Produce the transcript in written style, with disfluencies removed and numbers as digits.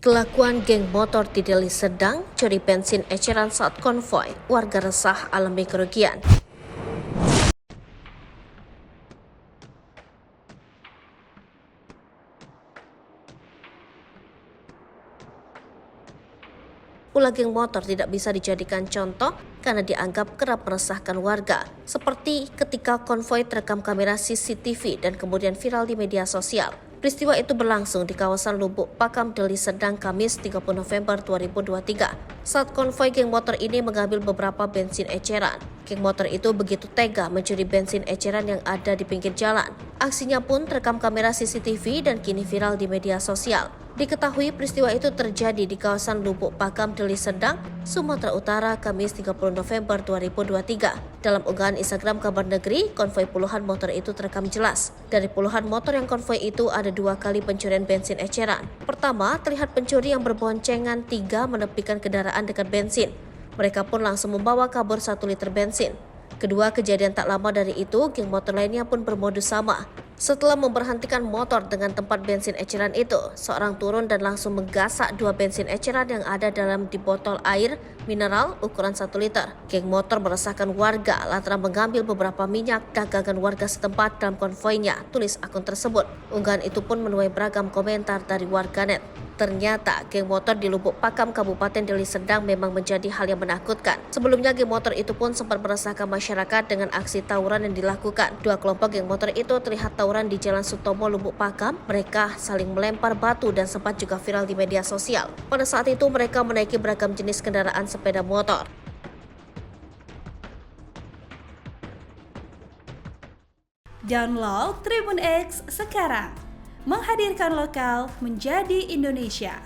Kelakuan geng motor di Deli Serdang, curi bensin eceran saat konvoi, warga resah alami kerugian. Ulah geng motor tidak bisa dijadikan contoh karena dianggap kerap meresahkan warga, seperti ketika konvoi terekam kamera CCTV dan kemudian viral di media sosial. Peristiwa itu berlangsung di kawasan Lubuk Pakam, Deli Serdang, Kamis 30 November 2023. Saat konvoi geng motor ini mengambil beberapa bensin eceran. Geng motor itu begitu tega mencuri bensin eceran yang ada di pinggir jalan. Aksinya pun terekam kamera CCTV dan kini viral di media sosial. Diketahui peristiwa itu terjadi di kawasan Lubuk Pakam, Deli Serdang, Sumatera Utara, Kamis 30 November 2023. Dalam unggahan Instagram Kabar Negeri, konvoi puluhan motor itu terekam jelas. Dari puluhan motor yang konvoi itu ada 2 kali pencurian bensin eceran. Pertama, terlihat pencuri yang berboncengan 3 menepikan kendaraan dekat bensin. Mereka pun langsung membawa kabur 1 liter bensin. Kedua, kejadian tak lama dari itu, geng motor lainnya pun bermodus sama. Setelah memberhentikan motor dengan tempat bensin eceran itu, seorang turun dan langsung menggasak 2 bensin eceran yang ada dalam di botol air mineral ukuran 1 liter. Geng motor meresahkan warga lantaran mengambil beberapa minyak dagangan warga setempat dalam konvoinya, tulis akun tersebut. Unggahan itu pun menuai beragam komentar dari warganet. Ternyata geng motor di Lubuk Pakam, Kabupaten Deli Serdang memang menjadi hal yang menakutkan. Sebelumnya geng motor itu pun sempat meresahkan masyarakat dengan aksi tawuran yang dilakukan. 2 kelompok geng motor itu terlihat tawuran di Jalan Sutomo, Lubuk Pakam. Mereka saling melempar batu dan sempat juga viral di media sosial. Pada saat itu mereka menaiki beragam jenis kendaraan sepeda motor. Download Tribun X sekarang, menghadirkan lokal menjadi Indonesia.